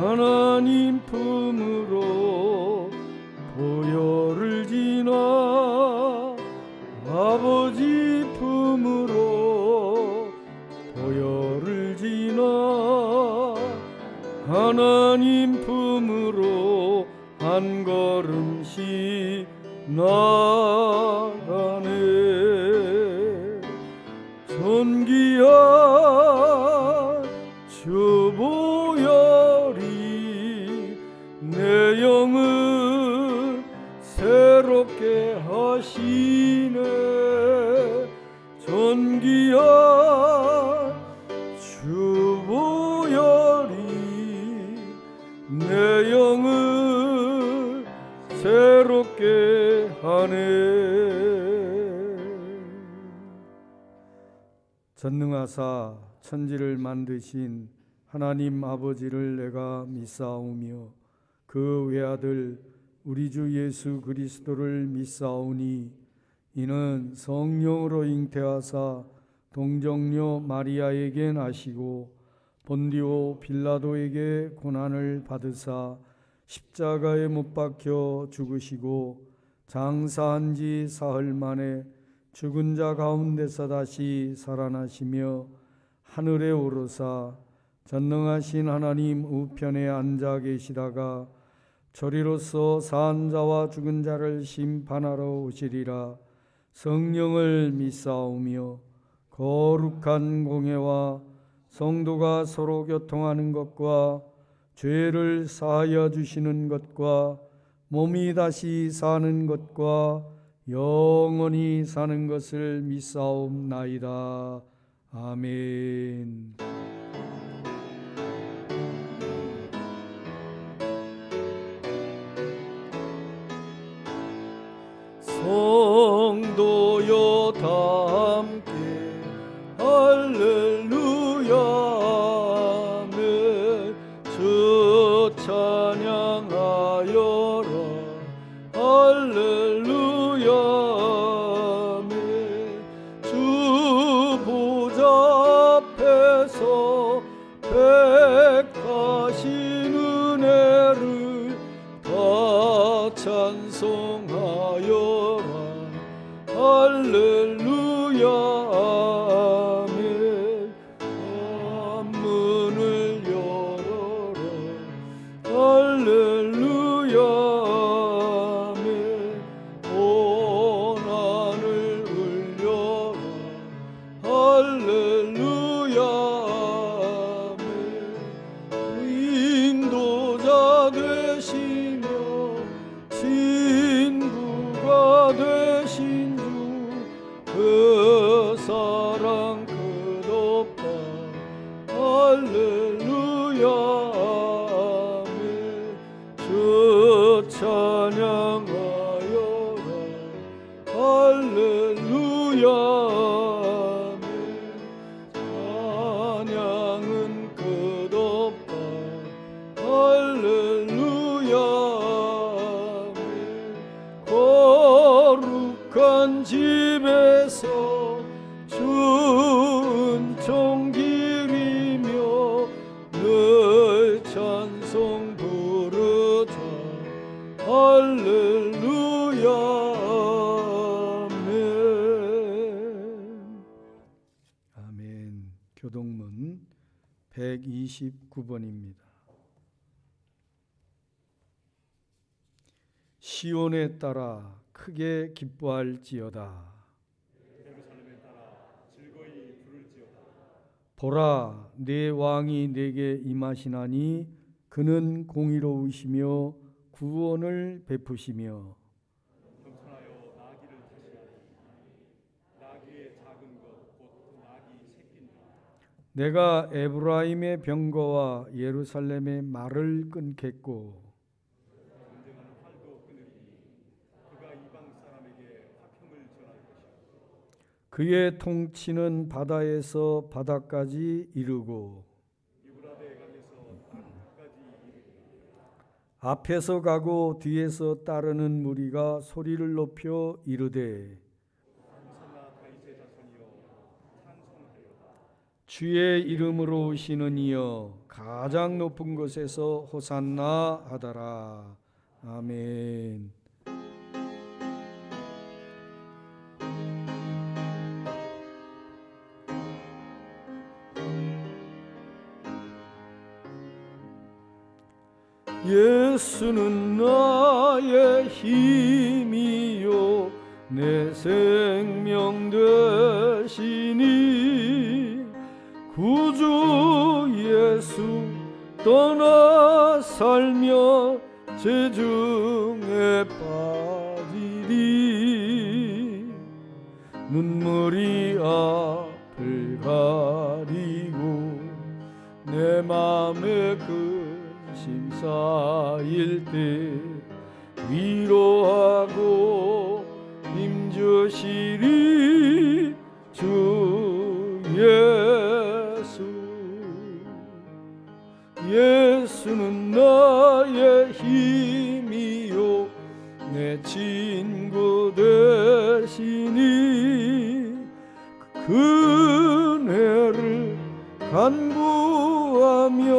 하나님 품으로 보혈을 지나 아버지 품으로 보혈을 지나 하나님 품으로 한 걸음씩 나가네. 존귀한 주 보혈이 내 영을 새롭게 하시네. 존귀한 주 보혈이 내 영을 새롭게 하네. 전능하사 천지를 만드신 하나님 아버지를 내가 믿사오며 그 외아들 우리 주 예수 그리스도를 믿사오니 이는 성령으로 잉태하사 동정녀 마리아에게 나시고 본디오 빌라도에게 고난을 받으사 십자가에 못 박혀 죽으시고 장사한 지 사흘 만에 죽은 자 가운데서 다시 살아나시며 하늘에 오르사 전능하신 하나님 우편에 앉아 계시다가 저리로서 산 자와 죽은 자를 심판하러 오시리라. 성령을 믿사오며 거룩한 공회와 성도가 서로 교통하는 것과 죄를 사하여 주시는 것과 몸이 다시 사는 것과 영원히 사는 것을 믿사옵나이다. 아멘. 성도여 다 함께 할렐루야 아멘. 주 찬양하여라 할렐루야 아멘. 주 보좌 앞에서 백하신 은혜를 다 찬송하여라 할렐루야 아멘. 앞문을 열어라 할렐루야 아멘. 고난을 울려라 할렐루야 아멘. 인도자 되시며 친구가 되신 주 그 사랑 끝없다 할렐루야 아멘. 주 찬양하여라 할렐루야 아멘. 찬양은 끝없다 할렐루야 아멘. 거룩한 집에서 은총 기리며 늘 찬송 부르자 할렐루야 아멘. 아멘. 교동문 129번입니다. 시온에 따라 크게 기뻐할지어다. 보라, 내 왕이 내게 임하시나니 그는 공의로우시며 구원을 베푸시며 경천하여 나귀를 타시나니 나귀의 작은 것 곧 나귀 새끼니라. 내가 에브라임의 병거와 예루살렘의 말을 끊겠고 전쟁하는 활도 끊으리니 그가 이방 사람에게 화평을 전할 것이요 그의 통치는 바다에서 바다까지 이르고 유브라데 강에서 땅끝까지 이르리니 앞에서 가고 뒤에서 따르는 무리가 소리를 높여 이르되 호산나 다윗의 자손이여 찬송하여라. 주의 이름으로 오시는 이여 가장 높은 곳에서 호산나 하다라. 아멘. 예수는 나의 힘이요 내 생명 되시니 구주 예수 떠나 살며 재중에 빠지리 눈물이 앞을 가리고 내 맘에 근심 쌓일 때 위로하고 힘주시리 주 예수. 예수는 나의 힘이요 내 친구 되시니 그 은혜를 간구하면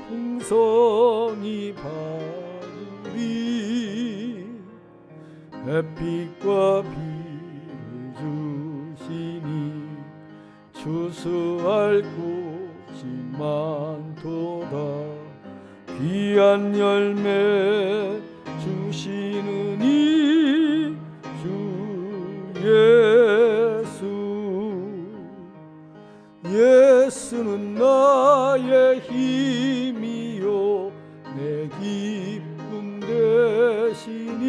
풍성히 받으리 햇빛과 비를 주시니 추수할 곳이 많도다 귀한 열매 주시는 이 주 예수. 예수는 나의 힘이요 내 기쁨 되시니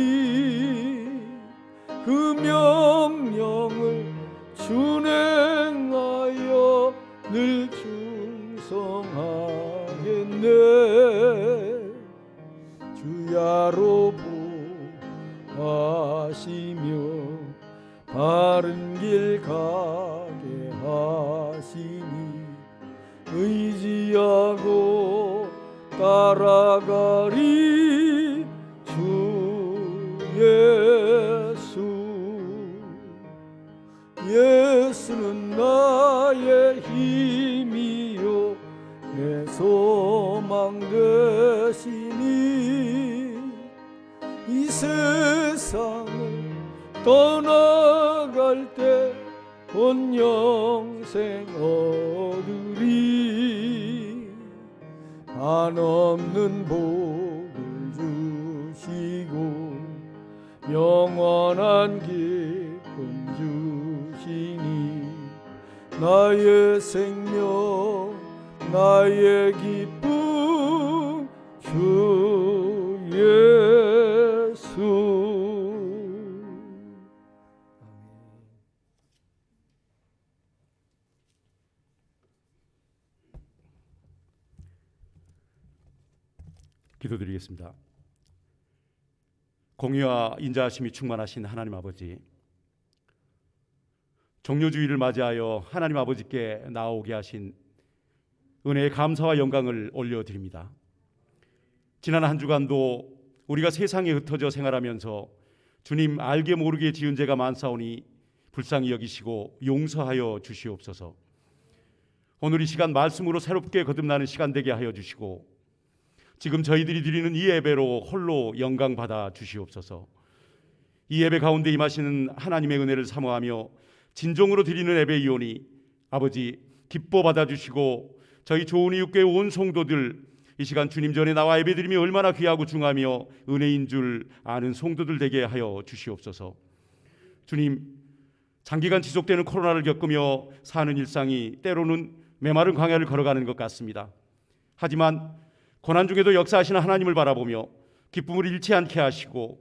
그 명령을 준행하여 늘 충성하겠네 주야로 보하시며 바른 길 가게 하시니 의지하고 따라가리 주 예수. 예수는 나의 힘이요 내 소망 되시니 이 세상을 떠나갈 때 온 영생 얻으리 한없는 복을 주시고 영원한 기쁨 주시니 나의 생명 나의 기쁨 주 예수. 기도드리겠습니다. 공의와 인자하심이 충만하신 하나님 아버지, 종료주의를 맞이하여 하나님 아버지께 나아오게 하신 은혜의 감사와 영광을 올려드립니다. 지난 한 주간도 우리가 세상에 흩어져 생활하면서 주님 알게 모르게 지은 죄가 많사오니 불쌍히 여기시고 용서하여 주시옵소서. 오늘 이 시간 말씀으로 새롭게 거듭나는 시간 되게 하여 주시고 지금 저희들이 드리는 이 예배로 홀로 영광 받아 주시옵소서. 이 예배 가운데 임하시는 하나님의 은혜를 사모하며 진정으로 드리는 예배이오니 아버지 기뻐 받아주시고 저희 좋은 이웃교회 온 성도들 이 시간 주님 전에 나와 예배드림이 얼마나 귀하고 중하며 은혜인 줄 아는 성도들 되게 하여 주시옵소서. 주님, 장기간 지속되는 코로나를 겪으며 사는 일상이 때로는 메마른 광야를 걸어가는 것 같습니다. 하지만 고난 중에도 역사하시는 하나님을 바라보며 기쁨을 잃지 않게 하시고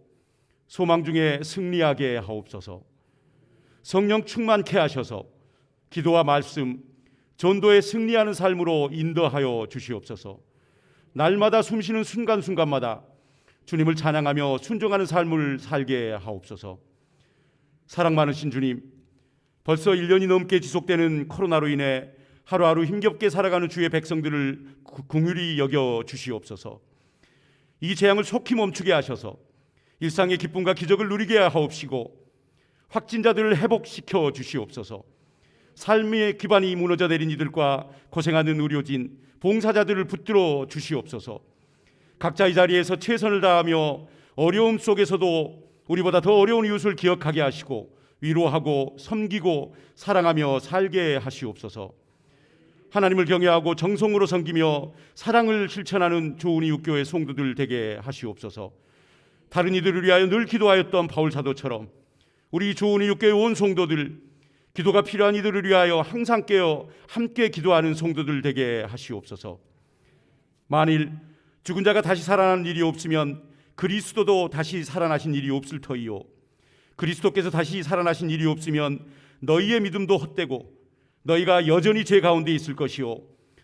소망 중에 승리하게 하옵소서. 성령 충만케 하셔서 기도와 말씀, 전도에 승리하는 삶으로 인도하여 주시옵소서. 날마다 숨쉬는 순간순간마다 주님을 찬양하며 순종하는 삶을 살게 하옵소서. 사랑 많으신 주님, 벌써 1년이 넘게 지속되는 코로나로 인해 하루하루 힘겹게 살아가는 주의 백성들을 긍휼히 여겨 주시옵소서. 이 재앙을 속히 멈추게 하셔서 일상의 기쁨과 기적을 누리게 하옵시고 확진자들을 회복시켜 주시옵소서. 삶의 기반이 무너져 내린 이들과 고생하는 의료진, 봉사자들을 붙들어 주시옵소서. 각자의 자리에서 최선을 다하며 어려움 속에서도 우리보다 더 어려운 이웃을 기억하게 하시고 위로하고 섬기고 사랑하며 살게 하시옵소서. 하나님을 경외하고 정성으로 섬기며 사랑을 실천하는 좋은 이웃교회 성도들 되게 하시옵소서. 다른 이들을 위하여 늘 기도하였던 바울 사도처럼 우리 좋은 이웃교회 온 성도들, 기도가 필요한 이들을 위하여 항상 깨어 함께 기도하는 성도들 되게 하시옵소서. 만일 죽은 자가 다시 살아나는 일이 없으면 그리스도도 다시 살아나신 일이 없을 터이요, 그리스도께서 다시 살아나신 일이 없으면 너희의 믿음도 헛되고 너희가 여전히 죄 가운데 있을 것이요,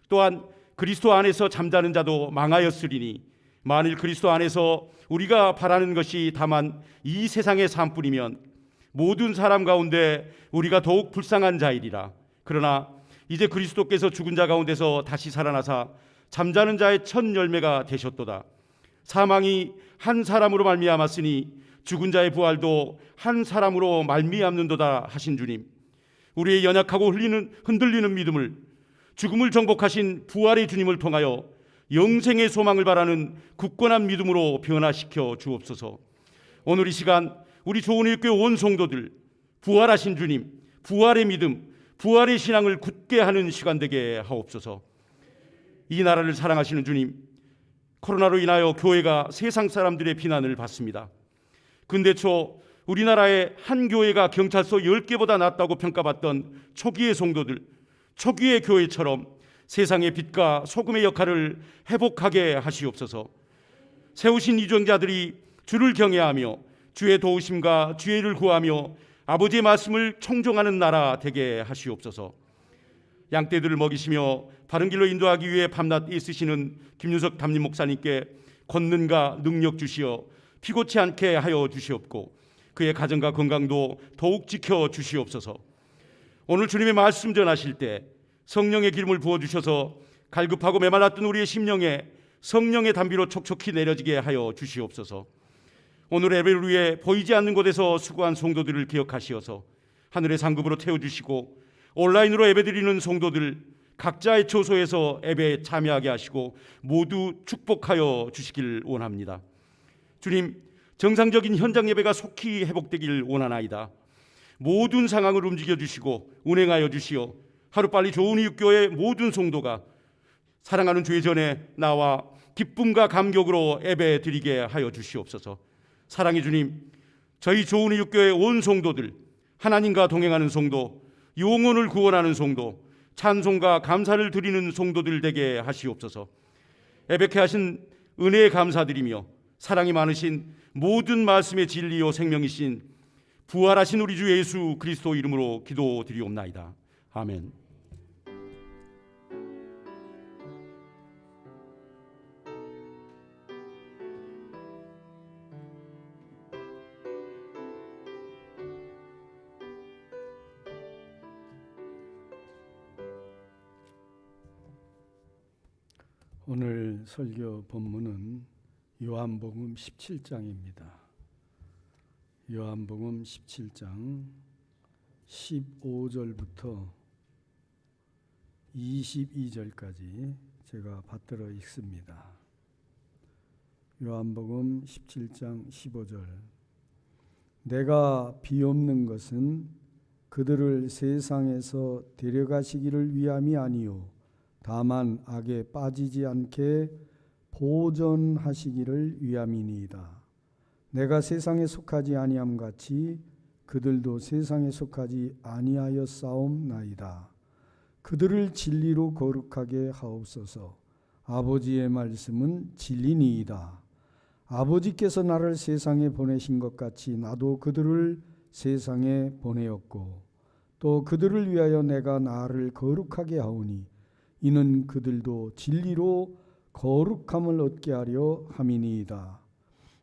또한 그리스도 안에서 잠자는 자도 망하였으리니 만일 그리스도 안에서 우리가 바라는 것이 다만 이 세상의 삶뿐이면 모든 사람 가운데 우리가 더욱 불쌍한 자이리라. 그러나 이제 그리스도께서 죽은 자 가운데서 다시 살아나사 잠자는 자의 첫 열매가 되셨도다. 사망이 한 사람으로 말미암았으니 죽은 자의 부활도 한 사람으로 말미암는도다 하신 주님, 우리의 연약하고 흔들리는 믿음을 죽음을 정복하신 부활의 주님을 통하여 영생의 소망을 바라는 굳건한 믿음으로 변화시켜 주옵소서. 오늘 이 시간 우리 좋은 이웃교회 온 성도들, 부활하신 주님, 부활의 믿음, 부활의 신앙을 굳게 하는 시간 되게 하옵소서. 이 나라를 사랑하시는 주님, 코로나로 인하여 교회가 세상 사람들의 비난을 받습니다. 근대 초 우리나라의 한 교회가 경찰서 10개보다 낫다고 평가받던 초기의 성도들, 초기의 교회처럼 세상의 빛과 소금의 역할을 회복하게 하시옵소서. 세우신 이정자들이 주를 경외하며 주의 도우심과 주의를 구하며 아버지의 말씀을 청종하는 나라 되게 하시옵소서. 양떼들을 먹이시며 바른 길로 인도하기 위해 밤낮 애쓰시는 김윤석 담임 목사님께 권능과 능력 주시어 피곤치 않게 하여 주시옵고 그의 가정과 건강도 더욱 지켜 주시옵소서. 오늘 주님의 말씀 전하실 때 성령의 기름을 부어주셔서 갈급하고 메말랐던 우리의 심령에 성령의 단비로 촉촉히 내려지게 하여 주시옵소서. 오늘 예배를 위해 보이지 않는 곳에서 수고한 성도들을 기억하시어서 하늘의 상급으로 태워주시고 온라인으로 예배드리는 성도들 각자의 처소에서 예배에 참여하게 하시고 모두 축복하여 주시길 원합니다. 주님, 정상적인 현장 예배가 속히 회복되길 원하나이다. 모든 상황을 움직여 주시고 운행하여 주시어 하루빨리 좋은 이웃교회 모든 성도가 사랑하는 주의 전에 나와 기쁨과 감격으로 예배 드리게 하여 주시옵소서. 사랑의 주님, 저희 좋은 이웃교회 온 성도들, 하나님과 동행하는 성도, 영혼을 구원하는 성도, 찬송과 감사를 드리는 성도들 되게 하시옵소서. 예배케 하신 은혜에 감사드리며 사랑이 많으신 모든 말씀의 진리요 생명이신 부활하신 우리 주 예수 그리스도 이름으로 기도드리옵나이다. 아멘. 오늘 설교 본문은 요한복음 17장입니다. 요한복음 17장 15절부터 22절까지 제가 받들어 읽습니다. 요한복음 17장 15절. 내가 비옵는 것은 그들을 세상에서 데려가시기를 위함이 아니요 다만 악에 빠지지 않게 보존하시기를 위함이니이다. 내가 세상에 속하지 아니함 같이 그들도 세상에 속하지 아니하였사옵나이다. 그들을 진리로 거룩하게 하옵소서. 아버지의 말씀은 진리니이다. 아버지께서 나를 세상에 보내신 것 같이 나도 그들을 세상에 보내었고 또 그들을 위하여 내가 나를 거룩하게 하오니 이는 그들도 진리로 거룩함을 얻게 하려 함이니이다.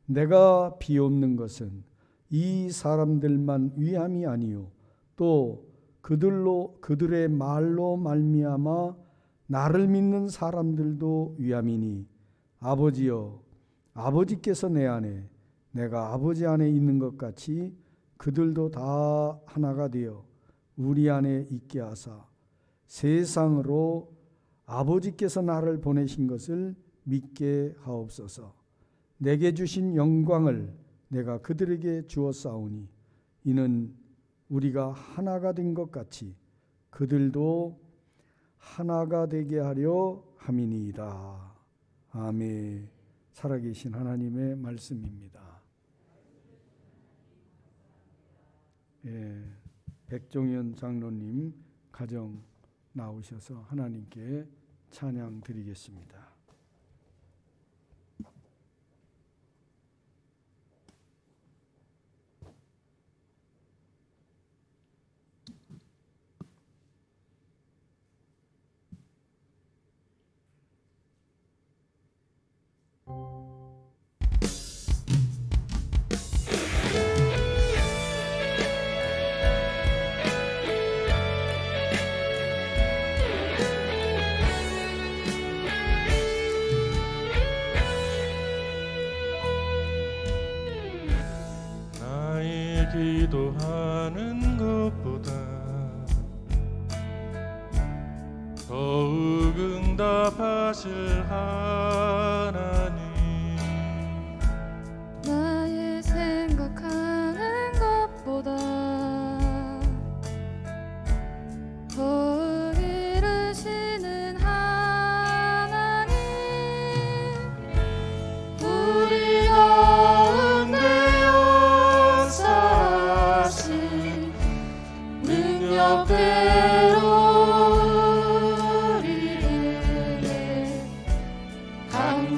내가 비옵는 것은 이 사람들만 위함이 아니요 또 그들의 말로 말미암아 나를 믿는 사람들도 위함이니 아버지여 아버지께서 내 안에 내가 아버지 안에 있는 것 같이 그들도 다 하나가 되어 우리 안에 있게 하사 세상으로 아버지께서 나를 보내신 것을 믿게 하옵소서. 내게 주신 영광을 내가 그들에게 주었사오니 이는 우리가 하나가 된 것 같이 그들도 하나가 되게 하려 함이니이다. 아멘. 살아계신 하나님의 말씀입니다. 백종현 장로님 가정 나오셔서 하나님께 찬양 드리겠습니다. 기도하는 것보다 더욱 응답하실 하나님, 나의 생각하는 것보다 더욱 이루시는 하나님, 우리 가운데 역사하신 능력대로 우리에게 강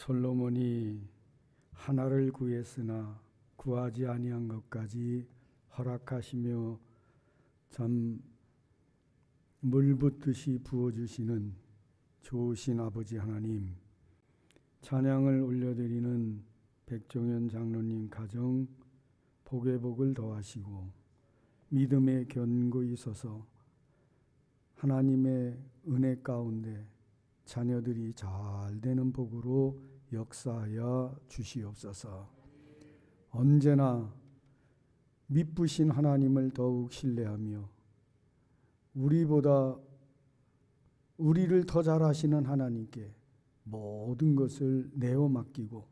솔로몬이 하나를 구했으나 구하지 아니한 것까지 허락하시며 참 물붓듯이 부어주시는 좋으신 아버지 하나님, 찬양을 올려드리는 백종현 장로님 가정 복의 복을 더하시고 믿음에 견고히 서서 하나님의 은혜 가운데 자녀들이 잘 되는 복으로 역사하여 주시옵소서. 언제나 미쁘신 하나님을 더욱 신뢰하며 우리를 더 잘하시는 하나님께 모든 것을 내어 맡기고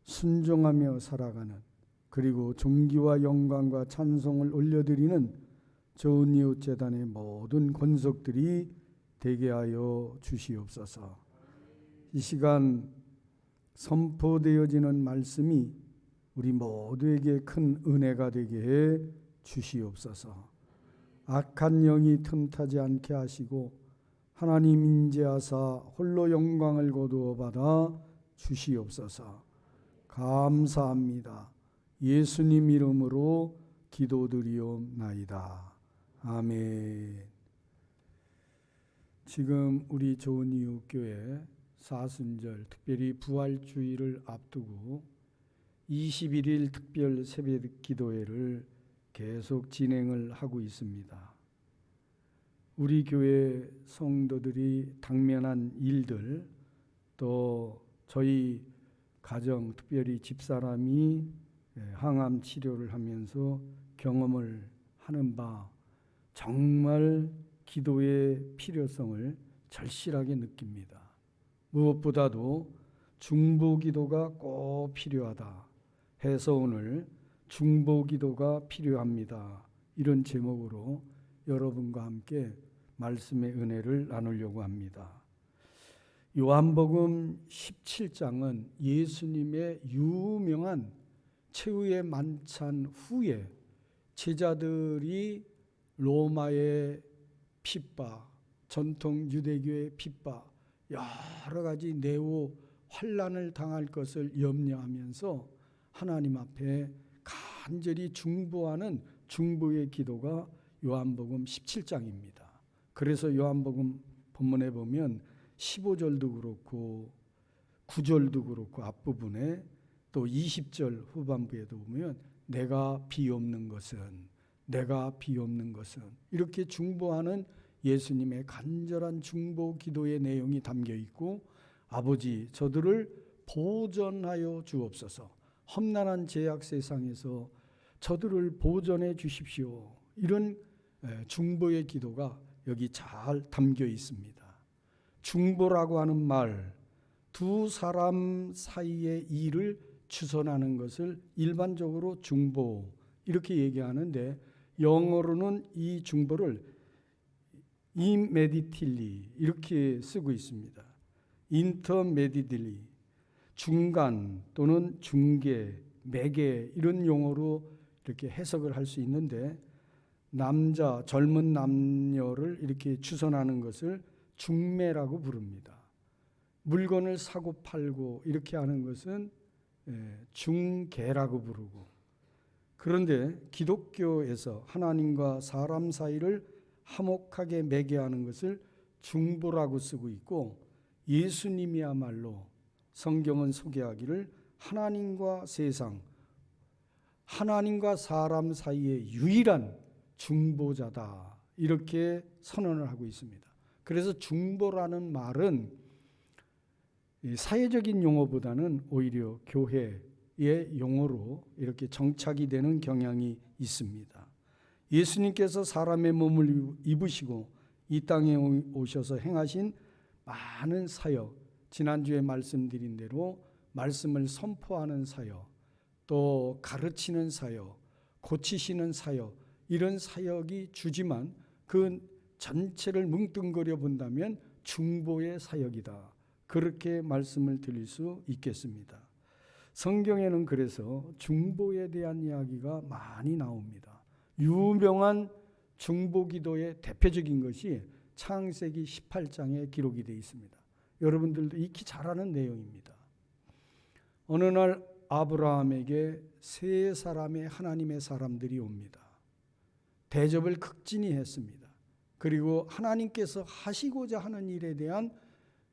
순종하며 살아가는, 그리고 존귀와 영광과 찬송을 올려드리는 좋은 이웃 재단의 모든 권속들이 되게 하여 주시옵소서. 이 시간 선포되어지는 말씀이 우리 모두에게 큰 은혜가 되게 해 주시옵소서. 악한 영이 틈타지 않게 하시고 하나님 인재하사 홀로 영광을 거두어 받아 주시옵소서. 감사합니다. 예수님 이름으로 기도드리옵나이다. 아멘. 지금 우리 좋은 이웃 교회 사순절, 특별히 부활주의를 앞두고 21일 특별 새벽 기도회를 계속 진행을 하고 있습니다. 우리 교회 성도들이 당면한 일들, 또 저희 가정, 특별히 집사람이 항암 치료를 하면서 경험을 하는 바, 정말 기도의 필요성을 절실하게 느낍니다. 무엇보다도 중보기도가 꼭 필요하다 해서 오늘 중보기도가 필요합니다, 이런 제목으로 여러분과 함께 말씀의 은혜를 나누려고 합니다. 요한복음 17장은 예수님의 유명한 최후의 만찬 후에 제자들이 로마의 핍박, 전통 유대교의 핍박, 여러 가지 내오 환난을 당할 것을 염려하면서 하나님 앞에 간절히 중보하는 중보의 기도가 요한복음 17장입니다. 그래서 요한복음 본문에 보면 15절도 그렇고 9절도 그렇고 앞부분에 또 20절 후반부에도 보면 내가 비옵는 것은 이렇게 중보하는 예수님의 간절한 중보 기도의 내용이 담겨 있고, 아버지 저들을 보전하여 주옵소서, 험난한 죄악 세상에서 저들을 보전해 주십시오, 이런 중보의 기도가 여기 잘 담겨 있습니다. 중보라고 하는 말, 두 사람 사이의 일을 추선하는 것을 일반적으로 중보 이렇게 얘기하는데, 영어로는 이 중보를 이메디틸리 이렇게 쓰고 있습니다. 인터메디딜리, 중간 또는 중개, 매개, 이런 용어로 이렇게 해석을 할 수 있는데, 젊은 남녀를 이렇게 추선하는 것을 중매라고 부릅니다. 물건을 사고 팔고 이렇게 하는 것은 중개라고 부르고, 그런데 기독교에서 하나님과 사람 사이를 화목하게 매개하는 것을 중보라고 쓰고 있고, 예수님이야말로 성경은 소개하기를 하나님과 세상, 하나님과 사람 사이의 유일한 중보자다, 이렇게 선언을 하고 있습니다. 그래서 중보라는 말은 사회적인 용어보다는 오히려 교회, 용어로 이렇게 정착이 되는 경향이 있습니다. 예수님께서 사람의 몸을 입으시고 이 땅에 오셔서 행하신 많은 사역, 지난주에 말씀드린 대로 말씀을 선포하는 사역, 또 가르치는 사역, 고치시는 사역, 이런 사역이 주지만 그 전체를 뭉뚱그려 본다면 중보의 사역이다. 그렇게 말씀을 드릴 수 있겠습니다. 성경에는 그래서 중보에 대한 이야기가 많이 나옵니다. 유명한 중보기도의 대표적인 것이 창세기 18장에 기록이 되어 있습니다. 여러분들도 익히 잘 아는 내용입니다. 어느 날 아브라함에게 세 사람의 하나님의 사람들이 옵니다. 대접을 극진히 했습니다. 그리고 하나님께서 하시고자 하는 일에 대한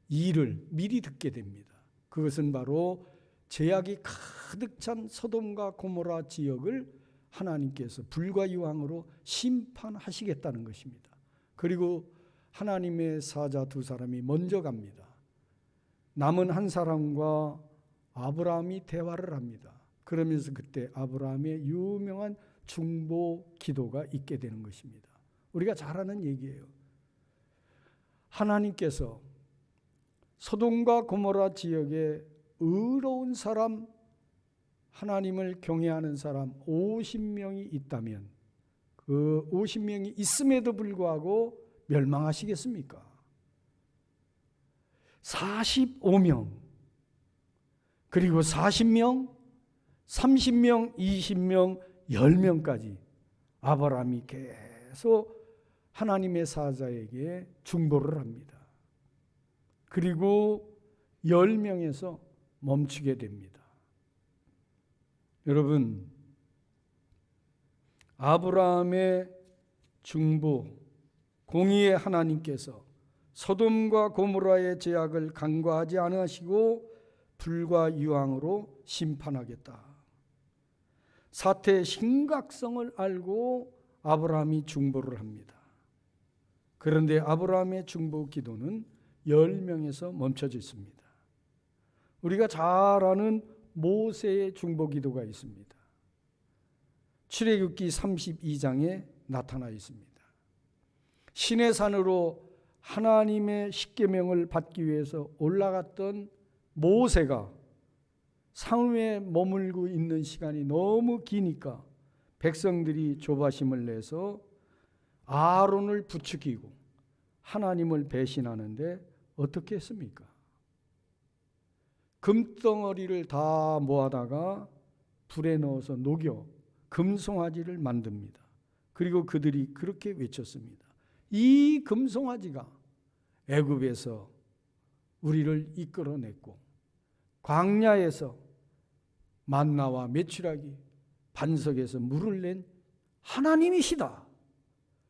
일을 미리 듣게 됩니다. 그것은 바로 죄악이 가득 찬 소돔과 고모라 지역을 하나님께서 불과 유황으로 심판하시겠다는 것입니다. 그리고 하나님의 사자 두 사람이 먼저 갑니다. 남은 한 사람과 아브라함이 대화를 합니다. 그러면서 그때 아브라함의 유명한 중보 기도가 있게 되는 것입니다. 우리가 잘 아는 얘기예요. 하나님께서 소돔과 고모라 지역에 의로운 사람, 하나님을 경외하는 사람 50명이 있다면 그 50명이 있음에도 불구하고 멸망하시겠습니까? 45명, 그리고 40명, 30명, 20명, 10명까지 아브라함이 계속 하나님의 사자에게 중보를 합니다. 그리고 10명에서 멈추게 됩니다. 여러분, 아브라함의 중보, 공의의 하나님께서 소돔과 고모라의 죄악을 간과하지 않으시고 불과 유황으로 심판하겠다. 사태의 심각성을 알고 아브라함이 중보를 합니다. 그런데 아브라함의 중보 기도는 10명에서 멈춰져 있습니다. 우리가 잘 아는 모세의 중보 기도가 있습니다. 출애굽기 32장에 나타나 있습니다. 시내산으로 하나님의 십계명을 받기 위해서 올라갔던 모세가 상위에 머물고 있는 시간이 너무 기니까 백성들이 조바심을 내서 아론을 부추기고 하나님을 배신하는데 어떻게 했습니까? 금덩어리를 다 모아다가 불에 넣어서 녹여 금송아지를 만듭니다. 그리고 그들이 그렇게 외쳤습니다. 이 금송아지가 애굽에서 우리를 이끌어냈고 광야에서 만나와 메추라기 반석에서 물을 낸 하나님이시다.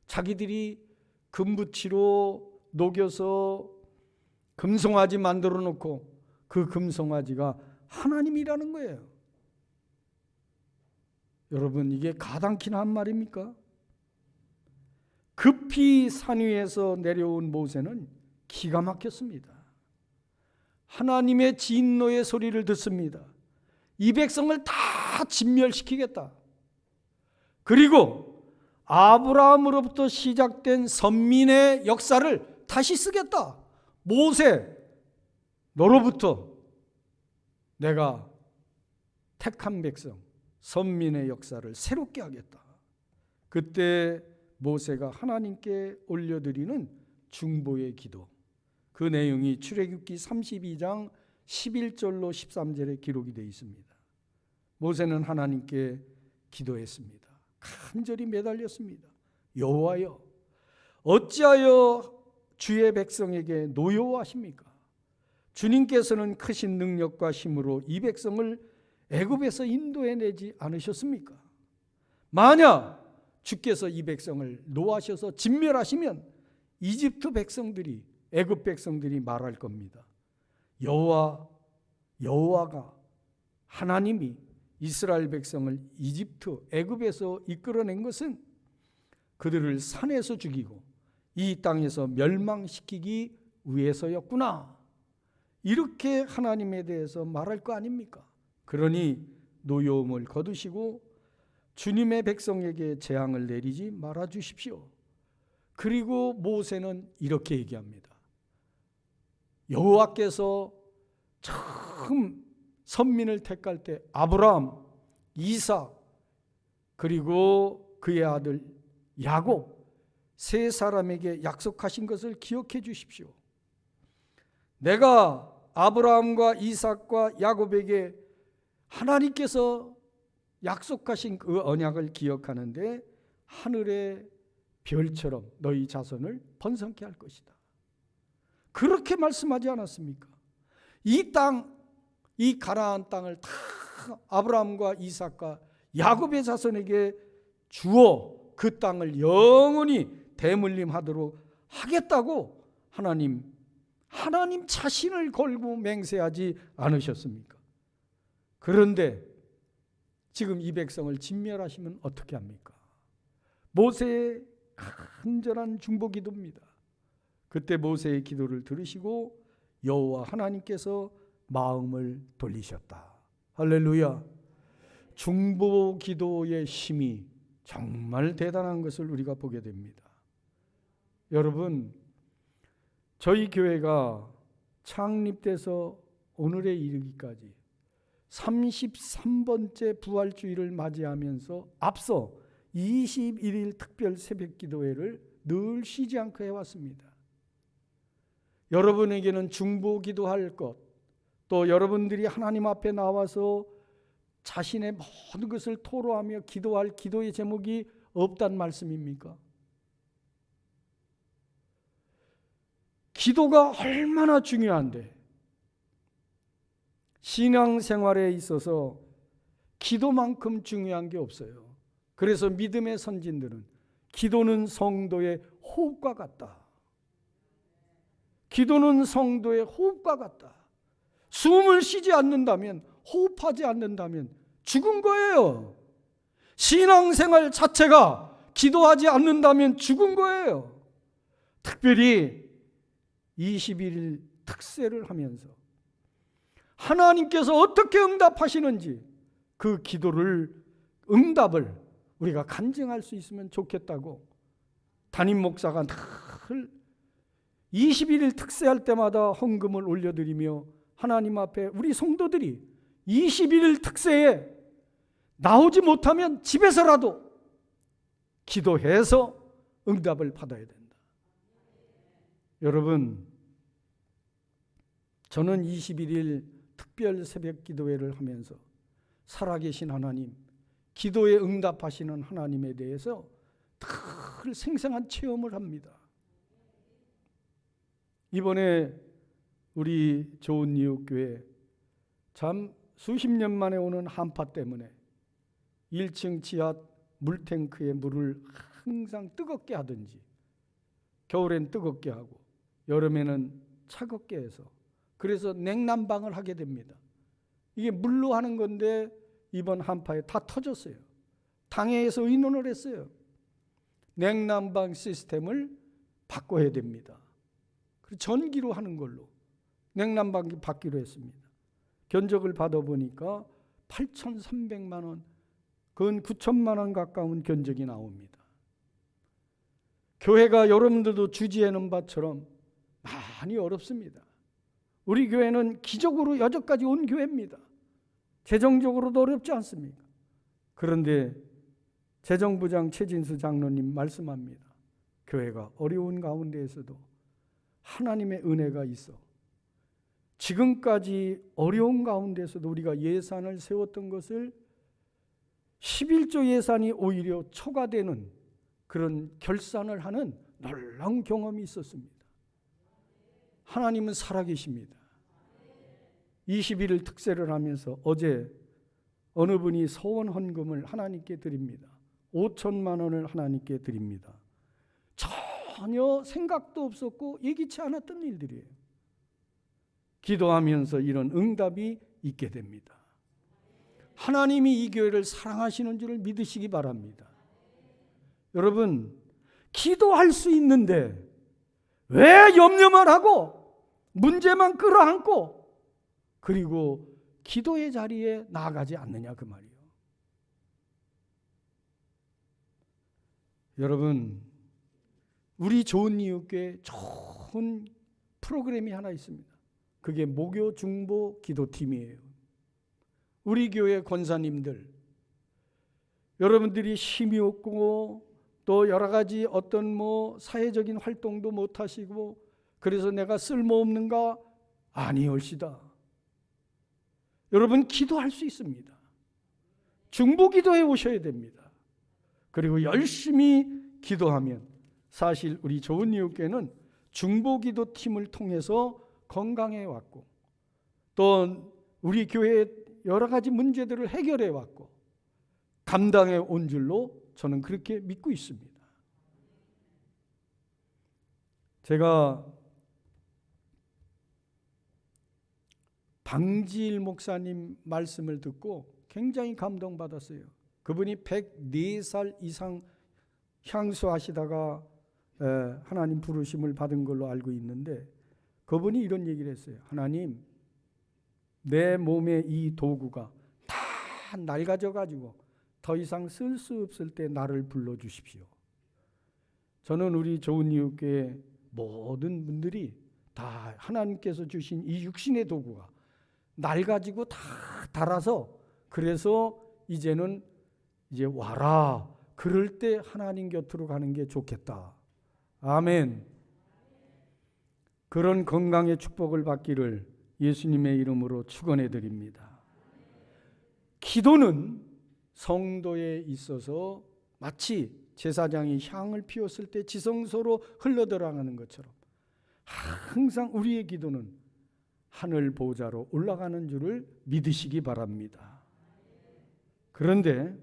자기들이 금붙이로 녹여서 금송아지 만들어 놓고 그 금송아지가 하나님이라는 거예요. 여러분, 이게 가당키나 한 말입니까? 급히 산 위에서 내려온 모세는 기가 막혔습니다. 하나님의 진노의 소리를 듣습니다. 이 백성을 다 진멸시키겠다. 그리고 아브라함으로부터 시작된 선민의 역사를 다시 쓰겠다. 모세, 너로부터 내가 택한 백성, 선민의 역사를 새롭게 하겠다. 그때 모세가 하나님께 올려드리는 중보의 기도, 그 내용이 출애굽기 32장 11절로 13절에 기록이 되어 있습니다. 모세는 하나님께 기도했습니다. 간절히 매달렸습니다. 여호와여, 어찌하여 주의 백성에게 노여워하십니까? 주님께서는 크신 능력과 힘으로 이 백성을 애굽에서 인도해내지 않으셨습니까? 만약 주께서 이 백성을 노하셔서 진멸하시면 이집트 백성들이, 애굽 백성들이 말할 겁니다. 여호와가 하나님이 이스라엘 백성을 이집트, 애굽에서 이끌어낸 것은 그들을 산에서 죽이고 이 땅에서 멸망시키기 위해서였구나. 이렇게 하나님에 대해서 말할 거 아닙니까? 그러니 노여움을 거두시고 주님의 백성에게 재앙을 내리지 말아 주십시오. 그리고 모세는 이렇게 얘기합니다. 여호와께서 처음 선민을 택할 때 아브라함, 이삭 그리고 그의 아들 야곱 세 사람에게 약속하신 것을 기억해 주십시오. 내가 아브라함과 이삭과 야곱에게 하나님께서 약속하신 그 언약을 기억하는데 하늘의 별처럼 너희 자손을 번성케 할 것이다. 그렇게 말씀하지 않았습니까? 이 땅, 이 가나안 땅을 다 아브라함과 이삭과 야곱의 자손에게 주어 그 땅을 영원히 대물림하도록 하겠다고 하나님 자신을 걸고 맹세하지 않으셨습니까? 그런데 지금 이 백성을 진멸하시면 어떻게 합니까? 모세의 간절한 중보기도입니다. 그때 모세의 기도를 들으시고 여호와 하나님께서 마음을 돌리셨다. 할렐루야. 중보기도의 힘이 정말 대단한 것을 우리가 보게 됩니다. 여러분, 저희 교회가 창립돼서 오늘에 이르기까지 33번째 부활주의를 맞이하면서 앞서 21일 특별 새벽기도회를 늘 쉬지 않고 해왔습니다. 여러분에게는 중보기도할 것, 또 여러분들이 하나님 앞에 나와서 자신의 모든 것을 토로하며 기도할 기도의 제목이 없단 말씀입니까? 기도가 얼마나 중요한데 신앙생활에 있어서 기도만큼 중요한 게 없어요. 그래서 믿음의 선진들은 기도는 성도의 호흡과 같다. 기도는 성도의 호흡과 같다. 숨을 쉬지 않는다면, 호흡하지 않는다면 죽은 거예요. 신앙생활 자체가 기도하지 않는다면 죽은 거예요. 특별히 21일 특세를 하면서 하나님께서 어떻게 응답하시는지 그 기도를, 응답을 우리가 간증할 수 있으면 좋겠다고 담임 목사가 늘 21일 특세할 때마다 헌금을 올려드리며 하나님 앞에 우리 성도들이 21일 특세에 나오지 못하면 집에서라도 기도해서 응답을 받아야 된다. 여러분, 저는 21일 특별 새벽 기도회를 하면서 살아계신 하나님, 기도에 응답하시는 하나님에 대해서 늘 생생한 체험을 합니다. 이번에 우리 좋은 이웃 교회 참 수십 년 만에 오는 한파 때문에 1층 지하 물탱크에 물을 항상 뜨겁게 하든지 겨울엔 뜨겁게 하고 여름에는 차갑게 해서 그래서 냉난방을 하게 됩니다. 이게 물로 하는 건데 이번 한파에 다 터졌어요. 당회에서 의논을 했어요. 냉난방 시스템을 바꿔야 됩니다. 전기로 하는 걸로 냉난방기 받기로 했습니다. 견적을 받아보니까 8,300만 원, 근 9천만 원 가까운 견적이 나옵니다. 교회가 여러분들도 주지하는 바처럼 많이 어렵습니다. 우리 교회는 기적으로 여기까지 온 교회입니다. 재정적으로도 어렵지 않습니까? 그런데 재정부장 최진수 장로님 말씀합니다. 교회가 어려운 가운데에서도 하나님의 은혜가 있어 지금까지 어려운 가운데서도 우리가 예산을 세웠던 것을 11조 예산이 오히려 초과되는 그런 결산을 하는 놀라운 경험이 있었습니다. 하나님은 살아계십니다. 21일 특세를 하면서 어제 어느 분이 서원 헌금을 하나님께 드립니다. 5천만 원을 하나님께 드립니다. 전혀 생각도 없었고 예기치 않았던 일들이에요. 기도하면서 이런 응답이 있게 됩니다. 하나님이 이 교회를 사랑하시는 줄을 믿으시기 바랍니다. 여러분, 기도할 수 있는데 왜 염려만 하고 문제만 끌어안고 그리고 기도의 자리에 나아가지 않느냐 그 말이에요. 여러분, 우리 좋은 이웃교회 좋은 프로그램이 하나 있습니다. 그게 목요 중보 기도팀이에요. 우리 교회 권사님들, 여러분들이 힘이 없고 또 여러 가지 어떤 사회적인 활동도 못 하시고 그래서 내가 쓸모없는가? 아니올시다. 여러분 기도할 수 있습니다. 중보 기도해 오셔야 됩니다. 그리고 열심히 기도하면 사실 우리 좋은 이웃교회는 중보 기도 팀을 통해서 건강해 왔고 또 우리 교회의 여러 가지 문제들을 해결해 왔고 감당해 온 줄로 저는 그렇게 믿고 있습니다. 제가 방지일 목사님 말씀을 듣고 굉장히 감동받았어요. 그분이 104살 이상 향수하시다가 하나님 부르심을 받은 걸로 알고 있는데 그분이 이런 얘기를 했어요. 하나님, 내 몸의 이 도구가 다 낡아져가지고 더 이상 쓸 수 없을 때 나를 불러주십시오. 저는 우리 좋은 이웃교회 모든 분들이 다 하나님께서 주신 이 육신의 도구가 낡아지고 다 닳아서 그래서 이제는 이제 와라. 그럴 때 하나님 곁으로 가는 게 좋겠다. 아멘. 그런 건강의 축복을 받기를 예수님의 이름으로 축원해 드립니다. 기도는 성도에 있어서 마치 제사장이 향을 피웠을 때 지성소로 흘러들어가는 것처럼 항상 우리의 기도는 하늘 보좌로 올라가는 줄을 믿으시기 바랍니다. 그런데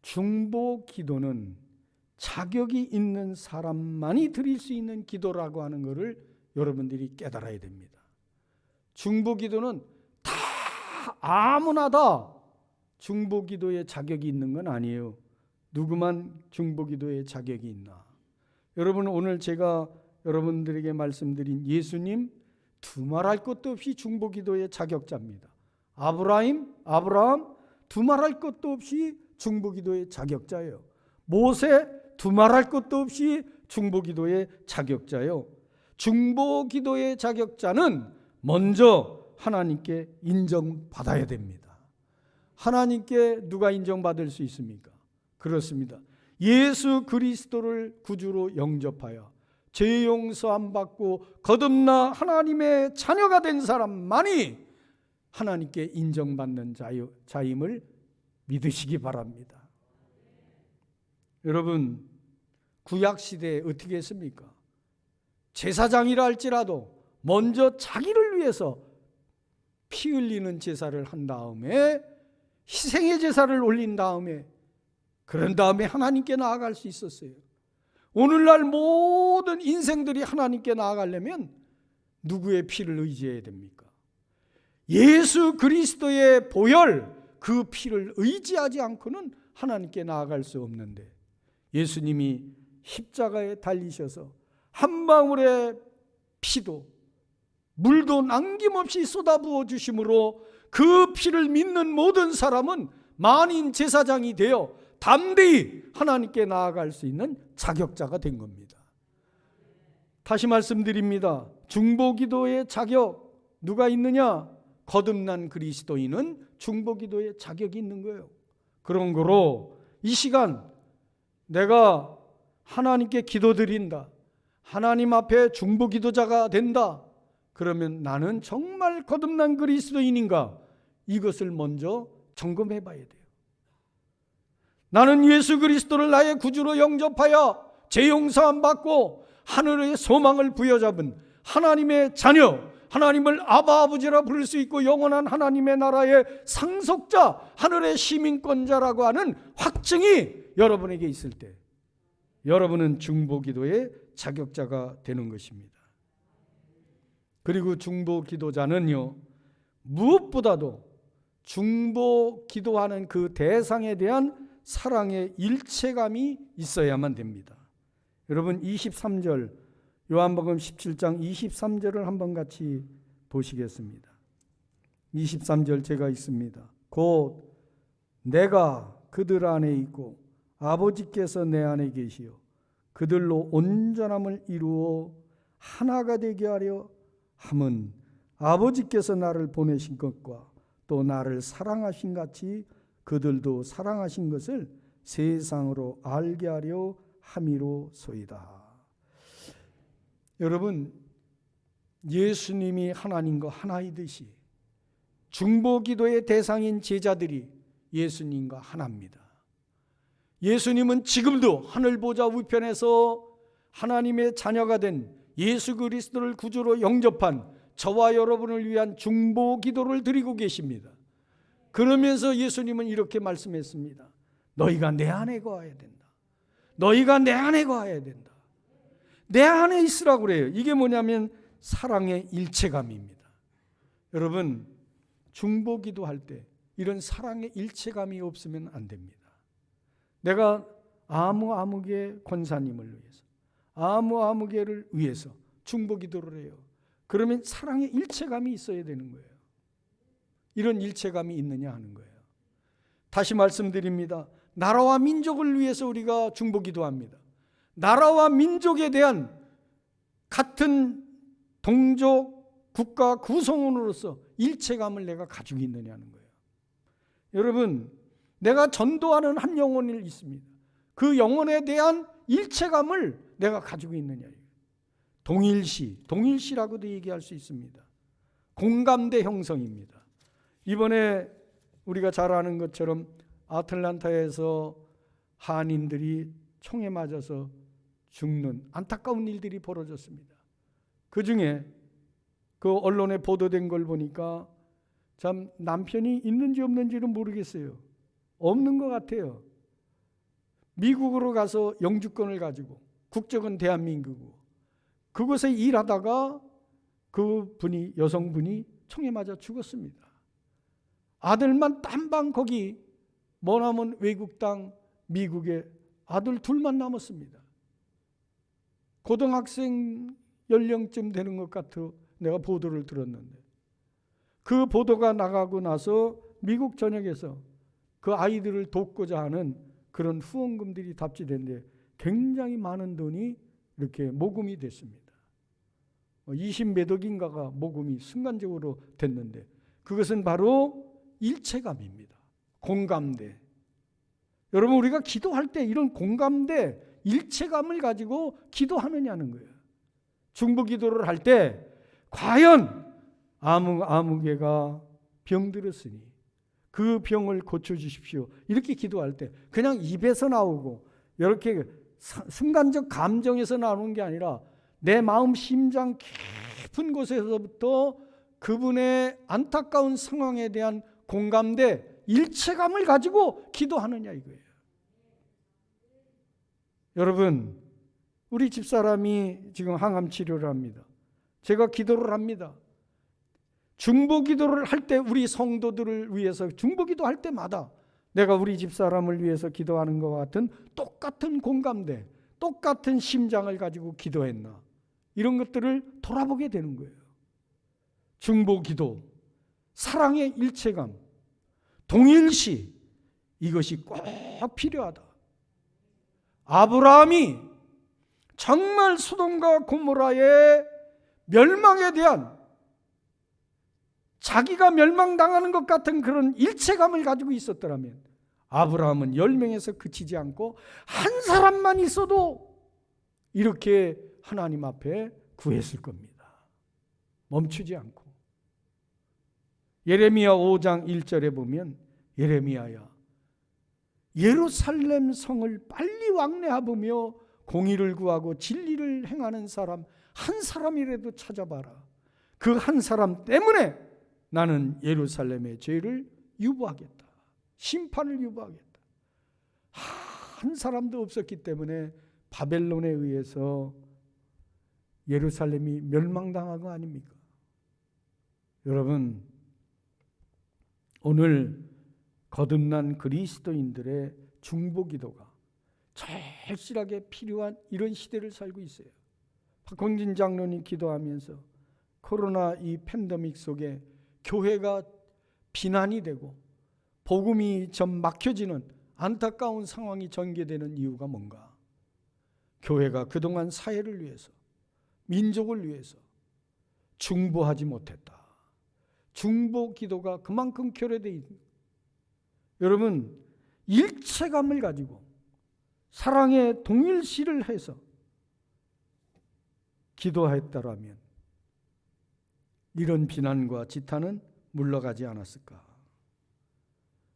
중보 기도는 자격이 있는 사람만이 드릴 수 있는 기도라고 하는 것을 여러분들이 깨달아야 됩니다. 중보 기도는 다 아무나 다 중보 기도에 자격이 있는 건 아니에요. 누구만 중보 기도에 자격이 있나? 여러분, 오늘 제가 여러분들에게 말씀드린 예수님 두말할 것도 없이 중보 기도의 자격자입니다. 아브라함 두말할 것도 없이 중보 기도의 자격자예요. 모세 두말할 것도 없이 중보 기도의 자격자예요. 중보 기도의 자격자는 먼저 하나님께 인정받아야 됩니다. 하나님께 누가 인정받을 수 있습니까? 그렇습니다. 예수 그리스도를 구주로 영접하여 죄 용서함 받고 거듭나 하나님의 자녀가 된 사람만이 하나님께 인정받는 자임을 믿으시기 바랍니다. 여러분, 구약 시대에 어떻게 했습니까? 제사장이라 할지라도 먼저 자기를 위해서 피 흘리는 제사를 한 다음에 희생의 제사를 올린 다음에 그런 다음에 하나님께 나아갈 수 있었어요. 오늘날 모든 인생들이 하나님께 나아가려면 누구의 피를 의지해야 됩니까? 예수 그리스도의 보혈, 그 피를 의지하지 않고는 하나님께 나아갈 수 없는데 예수님이 십자가에 달리셔서 한 방울의 피도 물도 남김없이 쏟아부어 주심으로 그 피를 믿는 모든 사람은 만인 제사장이 되어 담대히 하나님께 나아갈 수 있는 자격자가 된 겁니다. 다시 말씀드립니다. 중보기도의 자격 누가 있느냐? 거듭난 그리스도인은 중보기도의 자격이 있는 거예요. 그런 거로 이 시간 내가 하나님께 기도드린다, 하나님 앞에 중보기도자가 된다, 그러면 나는 정말 거듭난 그리스도인인가? 이것을 먼저 점검해 봐야 돼요. 나는 예수 그리스도를 나의 구주로 영접하여 죄 용서함 받고 하늘의 소망을 부여잡은 하나님의 자녀, 하나님을 아바 아버지라 부를 수 있고 영원한 하나님의 나라의 상속자, 하늘의 시민권자라고 하는 확증이 여러분에게 있을 때 여러분은 중보기도의 자격자가 되는 것입니다. 그리고 중보기도자는요, 무엇보다도 중보기도하는 그 대상에 대한 사랑의 일체감이 있어야만 됩니다. 여러분 23절, 요한복음 17장 23절을 한번 같이 보시겠습니다. 23절 제가 있습니다. 곧 내가 그들 안에 있고 아버지께서 내 안에 계시어 그들로 온전함을 이루어 하나가 되게 하려 함은 아버지께서 나를 보내신 것과 또 나를 사랑하신 같이 그들도 사랑하신 것을 세상으로 알게 하려 함이로소이다. 여러분, 예수님이 하나님과 하나이듯이 중보기도의 대상인 제자들이 예수님과 하나입니다. 예수님은 지금도 하늘 보좌 우편에서 하나님의 자녀가 된 예수 그리스도를 구주로 영접한 저와 여러분을 위한 중보기도를 드리고 계십니다. 그러면서 예수님은 이렇게 말씀했습니다. 너희가 내 안에 거해야 된다. 너희가 내 안에 거해야 된다. 내 안에 있으라고 그래요. 이게 뭐냐면 사랑의 일체감입니다. 여러분, 중보기도 할 때 이런 사랑의 일체감이 없으면 안 됩니다. 내가 아무개 권사님을 위해서, 아무개를 위해서 중보기도를 해요. 그러면 사랑의 일체감이 있어야 되는 거예요. 이런 일체감이 있느냐 하는 거예요. 다시 말씀드립니다. 나라와 민족을 위해서 우리가 중보기도합니다. 나라와 민족에 대한 같은 동족 국가 구성원으로서 일체감을 내가 가지고 있느냐는 거예요. 여러분, 내가 전도하는 한 영혼이 있습니다. 그 영혼에 대한 일체감을 내가 가지고 있느냐. 동일시라고도 얘기할 수 있습니다. 공감대 형성입니다. 이번에 우리가 잘 아는 것처럼 아틀란타에서 한인들이 총에 맞아서 죽는 안타까운 일들이 벌어졌습니다. 그 중에 그 언론에 보도된 걸 보니까 참 남편이 있는지 없는지는 모르겠어요. 없는 것 같아요. 미국으로 가서 영주권을 가지고 국적은 대한민국이고 그곳에 일하다가 그분이 여성분이 총에 맞아 죽었습니다. 아들만 딴방 거기 머나먼 외국 땅 미국에 아들 둘만 남았습니다. 고등학생 연령쯤 되는 것 같아 내가 보도를 들었는데 그 보도가 나가고 나서 미국 전역에서 그 아이들을 돕고자 하는 그런 후원금들이 답지된데 굉장히 많은 돈이 이렇게 모금이 됐습니다. 20몇 억인가가 모금이 순간적으로 됐는데 그것은 바로 일체감입니다. 공감대. 여러분, 우리가 기도할 때 이런 공감대, 일체감을 가지고 기도하느냐는 거예요. 중보기도를 할 때 과연 아무개가 병들었으니 그 병을 고쳐주십시오. 이렇게 기도할 때 그냥 입에서 나오고 이렇게 순간적 감정에서 나오는 게 아니라 내 마음 심장 깊은 곳에서부터 그분의 안타까운 상황에 대한 공감대, 일체감을 가지고 기도하느냐 이거예요. 여러분, 우리 집사람이 지금 항암 치료를 합니다. 제가 기도를 합니다. 중보기도를 할 때 우리 성도들을 위해서 중보기도 할 때마다 내가 우리 집사람을 위해서 기도하는 것 같은 똑같은 공감대, 똑같은 심장을 가지고 기도했나 이런 것들을 돌아보게 되는 거예요. 중보기도, 사랑의 일체감, 동일시, 이것이 꼭 필요하다. 아브라함이 정말 소돔과 고모라의 멸망에 대한 자기가 멸망당하는 것 같은 그런 일체감을 가지고 있었더라면 아브라함은 10명에서 그치지 않고 한 사람만 있어도 이렇게 하나님 앞에 구했을 겁니다. 멈추지 않고. 예레미야 5장 1절에 보면 예레미야야 예루살렘 성을 빨리 왕래하며 공의를 구하고 진리를 행하는 사람 한 사람이라도 찾아봐라. 그 한 사람 때문에 나는 예루살렘의 죄를 유보하겠다. 심판을 유보하겠다. 한 사람도 없었기 때문에 바벨론에 의해서 예루살렘이 멸망당한 거 아닙니까? 여러분, 오늘 거듭난 그리스도인들의 중보기도가 절실하게 필요한 이런 시대를 살고 있어요. 박홍진 장로님 기도하면서 코로나 이 팬데믹 속에 교회가 비난이 되고 복음이 좀 막혀지는 안타까운 상황이 전개되는 이유가 뭔가? 교회가 그동안 사회를 위해서, 민족을 위해서 중보하지 못했다. 중보 기도가 그만큼 결여되어 있는, 여러분 일체감을 가지고 사랑의 동일시를 해서 기도했다라면 이런 비난과 지탄은 물러가지 않았을까?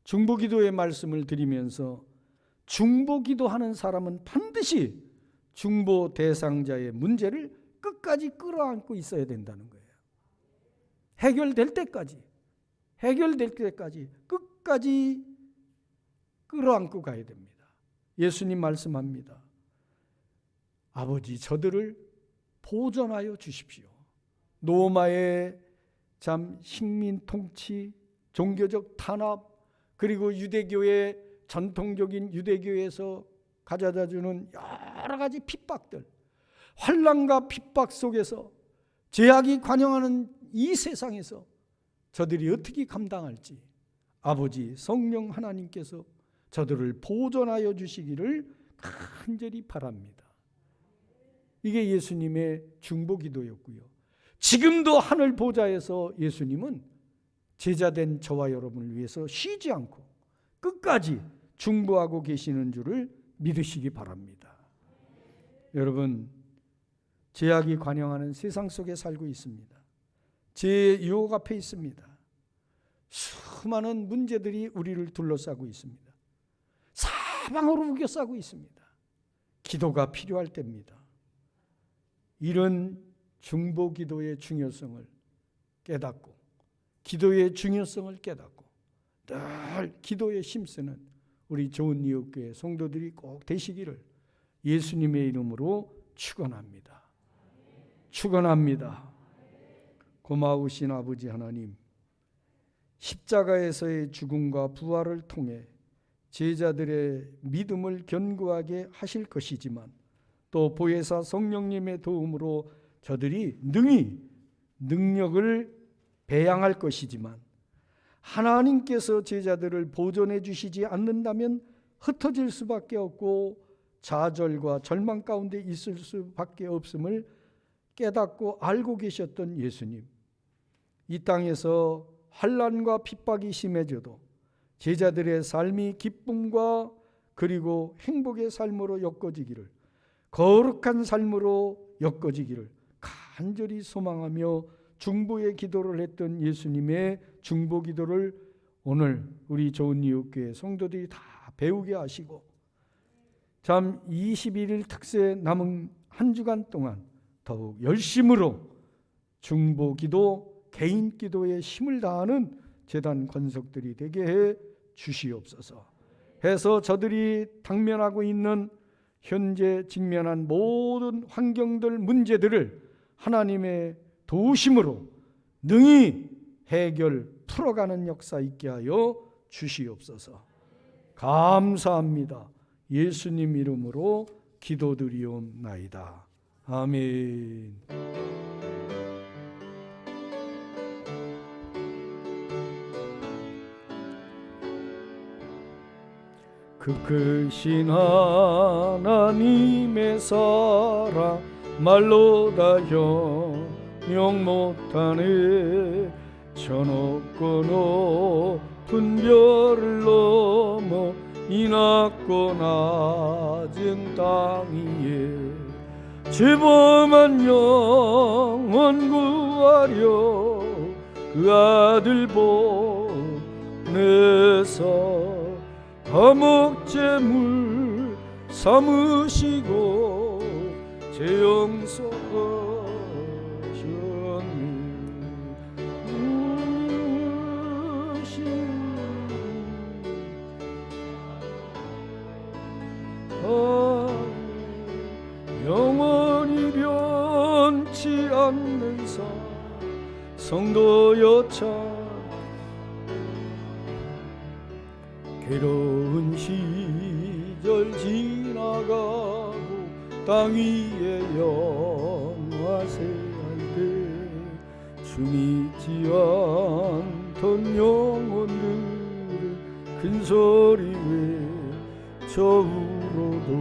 중보기도의 말씀을 드리면서 중보기도하는 사람은 반드시 중보 대상자의 문제를 끝까지 끌어안고 있어야 된다는 거예요. 해결될 때까지 끝까지 끌어안고 가야 됩니다. 예수님 말씀합니다. 아버지, 저들을 보존하여 주십시오. 로마의 참 식민 통치, 종교적 탄압, 그리고 유대교의 전통적인 유대교에서 가져다 주는 여러 가지 핍박들, 환난과 핍박 속에서 죄악이 관영하는 이 세상에서 저들이 어떻게 감당할지 아버지 성령 하나님께서 저들을 보존하여 주시기를 간절히 바랍니다. 이게 예수님의 중보기도였고요. 지금도 하늘 보좌에서 예수님은 제자된 저와 여러분을 위해서 쉬지 않고 끝까지 중보하고 계시는 줄을 믿으시기 바랍니다. 여러분, 죄악이 관영하는 세상 속에 살고 있습니다. 죄의 유혹 앞에 있습니다. 수많은 문제들이 우리를 둘러싸고 있습니다. 사방으로 우겨싸고 있습니다. 기도가 필요할 때입니다. 이런 중보기도의 중요성을 깨닫고 기도의 중요성을 깨닫고 늘 기도에 힘쓰는 우리 좋은 이웃교회 성도들이 꼭 되시기를 예수님의 이름으로 축원합니다. 축원합니다. 고마우신 아버지 하나님, 십자가에서의 죽음과 부활을 통해 제자들의 믿음을 견고하게 하실 것이지만 또 보혜사 성령님의 도움으로 저들이 능히 능력을 배양할 것이지만 하나님께서 제자들을 보존해 주시지 않는다면 흩어질 수밖에 없고 좌절과 절망 가운데 있을 수밖에 없음을 깨닫고 알고 계셨던 예수님, 이 땅에서 환난과 핍박이 심해져도 제자들의 삶이 기쁨과 그리고 행복의 삶으로 엮어지기를, 거룩한 삶으로 엮어지기를 간절히 소망하며 중보의 기도를 했던 예수님의 중보 기도를 오늘 우리 좋은 이웃교회 성도들이 다 배우게 하시고 참 21일 특세 남은 한 주간 동안 더욱 열심으로 중보 기도, 개인 기도에 힘을 다하는 제단 권속들이 되게 해 주시옵소서. 해서 저들이 당면하고 있는 현재 직면한 모든 환경들, 문제들을 하나님의 도우심으로 능히 해결 풀어가는 역사 있게 하여 주시옵소서. 감사합니다. 예수님 이름으로 기도드리옵나이다. 아멘. 그 크신 하나님의 사랑 말로 다 형용 못하네. 저높고 높은 별을 넘어 이 낮고 낮은 땅 위에 죄범한 영혼 구하려 그 아들 보내서 화목제물 삼으시고 제 용서하셨네. 영원히 변치 않는 사 성도여 참 괴로운 시절 지나가고 땅 위에 영화세 할 때 주 믿지 흩은 영혼들을 큰소리 외쳐울어도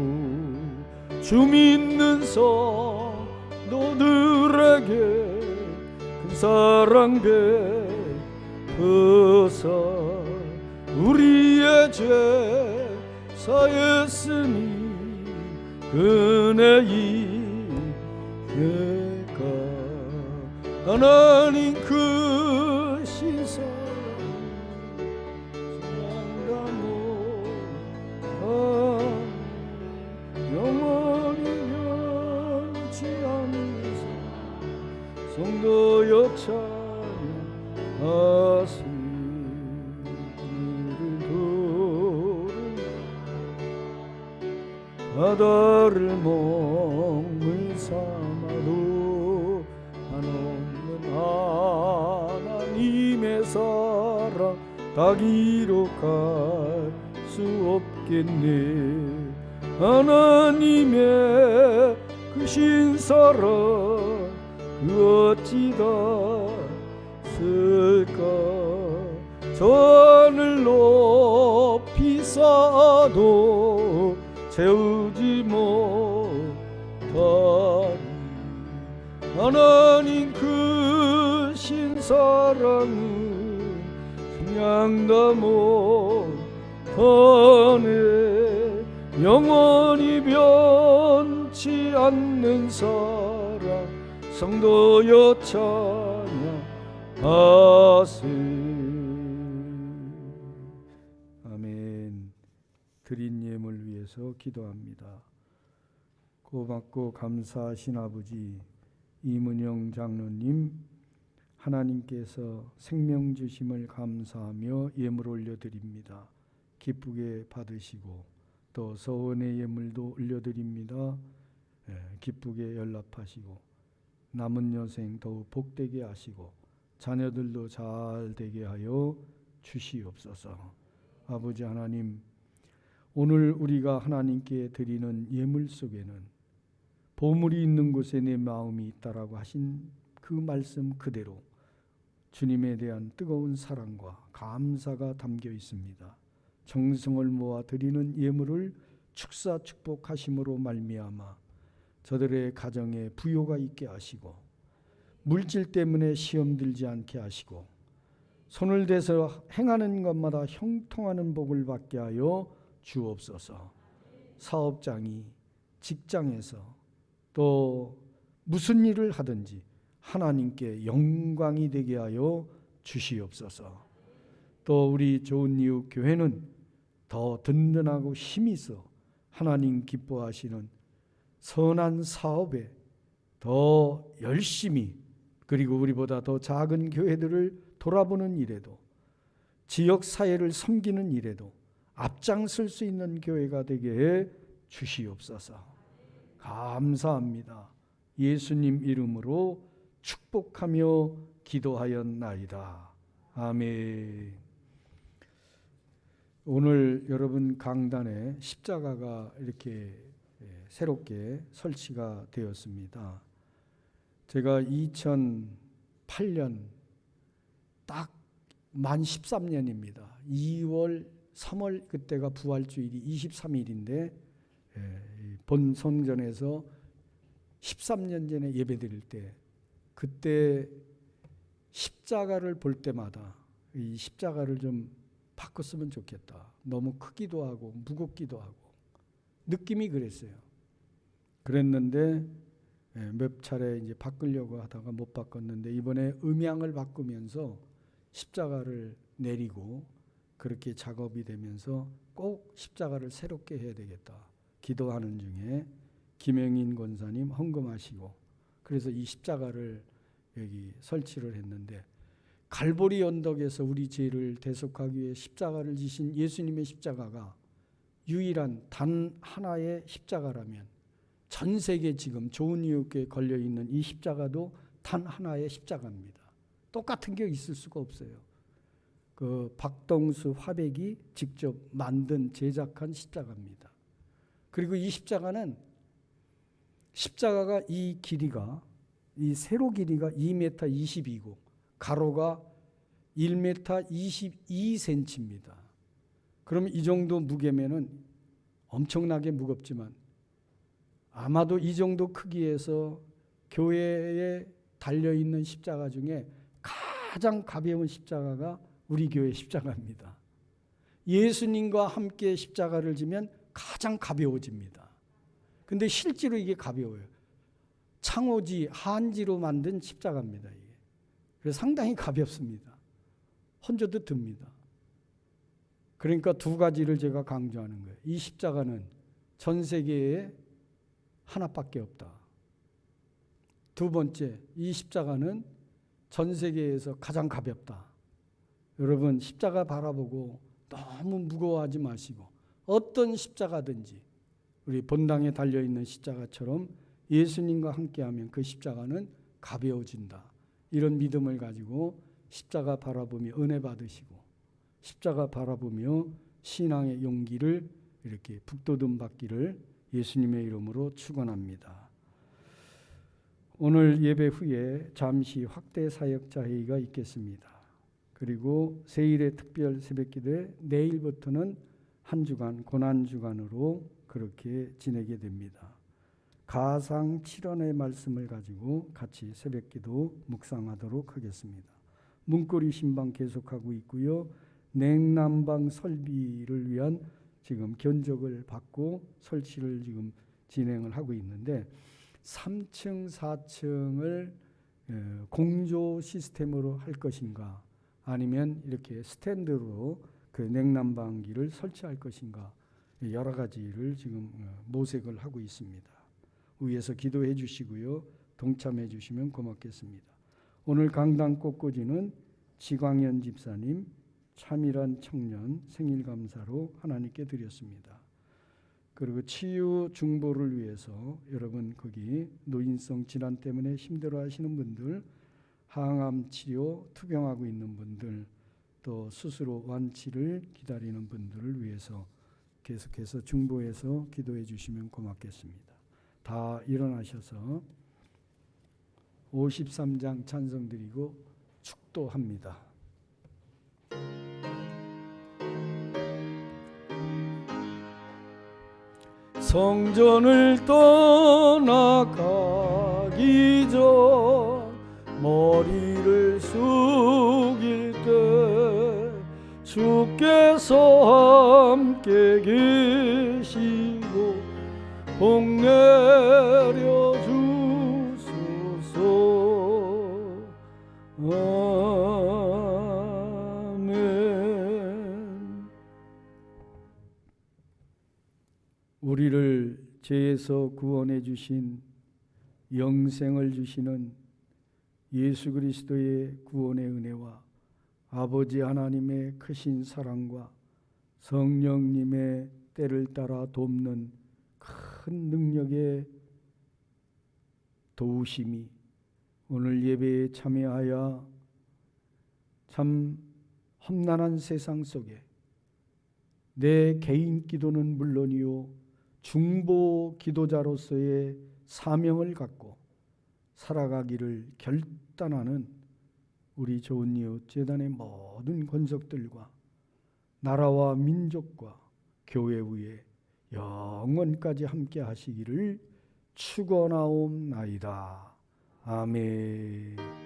주 믿는 성도들에게 큰 사랑 베푸사 우리의 죄 사했으니 은혜이니까 하나님 크신 사랑 영원히 변치 않는 성도여 찬양하시 바다를 먹물 삼아도 한없는 하나님의 사랑 다 기록할 수 없겠네. 하나님의 크신 사랑 그 어찌 닿을까. 저 하늘 높이 쌓아도 채우지 못하리. 하나님 크신 사랑은 그냥 다 못하네. 영원히 변치 않는 사랑 성도여 찬양하세. 아멘. 드린 예물 위해서 기도합니다. 고맙고 감사하신 아버지 이문영 장로님, 하나님께서 생명 주심을 감사하며 예물 올려드립니다. 기쁘게 받으시고 또 서원의 예물도 올려드립니다. 기쁘게 연락하시고 남은 여생 더욱 복되게 하시고 자녀들도 잘 되게 하여 주시옵소서. 아버지 하나님, 오늘 우리가 하나님께 드리는 예물 속에는 보물이 있는 곳에 내 마음이 있다라고 하신 그 말씀 그대로 주님에 대한 뜨거운 사랑과 감사가 담겨 있습니다. 정성을 모아 드리는 예물을 축사 축복하심으로 말미암아 저들의 가정에 부요가 있게 하시고 물질 때문에 시험 들지 않게 하시고 손을 대서 행하는 것마다 형통하는 복을 받게 하여 주옵소서. 사업장이 직장에서 또 무슨 일을 하든지 하나님께 영광이 되게 하여 주시옵소서. 또 우리 좋은 이웃 교회는 더 든든하고 힘이 있어 하나님 기뻐하시는 선한 사업에 더 열심히, 그리고 우리보다 더 작은 교회들을 돌아보는 일에도 지역 사회를 섬기는 일에도 앞장설 수 있는 교회가 되게 해 주시옵소서. 감사합니다. 예수님 이름으로 축복하며 기도하였나이다. 아멘. 오늘 여러분 강단에 십자가가 이렇게 새롭게 설치가 되었습니다. 제가 2008년 딱 만 13년입니다. 2월 3월 그때가 부활주일이 23일인데 본 성전에서 13년 전에 예배드릴 때 그때 십자가를 볼 때마다 이 십자가를 좀 바꿨으면 좋겠다. 너무 크기도 하고 무겁기도 하고 느낌이 그랬어요. 그랬는데 몇 차례 이제 바꾸려고 하다가 못 바꿨는데 이번에 음향을 바꾸면서 십자가를 내리고 그렇게 작업이 되면서 꼭 십자가를 새롭게 해야 되겠다. 기도하는 중에 김영인 권사님 헌금하시고 그래서 이 십자가를 여기 설치를 했는데 갈보리 언덕에서 우리 죄를 대속하기 위해 십자가를 지신 예수님의 십자가가 유일한 단 하나의 십자가라면 전 세계 지금 좋은 이웃교에 걸려있는 이 십자가도 단 하나의 십자가입니다. 똑같은 게 있을 수가 없어요. 그 박동수 화백이 직접 만든 제작한 십자가입니다. 그리고 이 십자가는 십자가가 이 길이가 이 세로 길이가 2m 22고 가로가 1m 22cm입니다. 그럼 이 정도 무게면은 엄청나게 무겁지만 아마도 이 정도 크기에서 교회에 달려있는 십자가 중에 가장 가벼운 십자가가 우리 교회 십자가입니다. 예수님과 함께 십자가를 지면 가장 가벼워집니다. 근데 실제로 이게 가벼워요. 창호지, 한지로 만든 십자가입니다. 이게. 그래서 상당히 가볍습니다. 헌져도 듭니다. 그러니까 두 가지를 제가 강조하는 거예요. 이 십자가는 전 세계에 하나밖에 없다. 두 번째, 이 십자가는 전 세계에서 가장 가볍다. 여러분, 십자가 바라보고 너무 무거워하지 마시고 어떤 십자가든지 우리 본당에 달려있는 십자가처럼 예수님과 함께하면 그 십자가는 가벼워진다. 이런 믿음을 가지고 십자가 바라보며 은혜 받으시고 십자가 바라보며 신앙의 용기를 이렇게 북돋움 받기를 예수님의 이름으로 축원합니다. 오늘 예배 후에 잠시 확대 사역자 회의가 있겠습니다. 그리고 세일의 특별 새벽기도에 내일부터는 한 주간 고난 주간으로 그렇게 지내게 됩니다. 가상 7원의 말씀을 가지고 같이 새벽기도 묵상하도록 하겠습니다. 문고리 신방 계속하고 있고요. 냉난방 설비를 위한 지금 견적을 받고 설치를 지금 진행을 하고 있는데 3층, 4층을 공조 시스템으로 할 것인가 아니면 이렇게 스탠드로 그 냉난방기를 설치할 것인가 여러 가지를 지금 모색을 하고 있습니다. 위에서 기도해 주시고요. 동참해 주시면 고맙겠습니다. 오늘 강당 꽃꽂이는 지광현 집사님 참일한 청년 생일 감사로 하나님께 드렸습니다. 그리고 치유 중보를 위해서 여러분 거기 노인성 질환 때문에 힘들어하시는 분들, 항암 치료 투병하고 있는 분들, 또 스스로 완치를 기다리는 분들을 위해서 계속해서 중보해서 기도해 주시면 고맙겠습니다. 다 일어나셔서 53장 찬송 드리고 축도합니다. 성전을 떠나가기 전 머리를 숙일 때 주께서 함께 계시고 복 내려 주소서. 아멘. 우리를 죄에서 구원해 주신 영생을 주시는 예수 그리스도의 구원의 은혜와 아버지 하나님의 크신 사랑과 성령님의 때를 따라 돕는 큰 능력의 도우심이 오늘 예배에 참여하여 참 험난한 세상 속에 내 개인 기도는 물론이요 중보 기도자로서의 사명을 갖고 살아가기를 결단하는 우리 좋은 이웃 재단의 모든 권속들과 나라와 민족과 교회 위에 영원까지 함께 하시기를 축원하옵나이다. 아멘.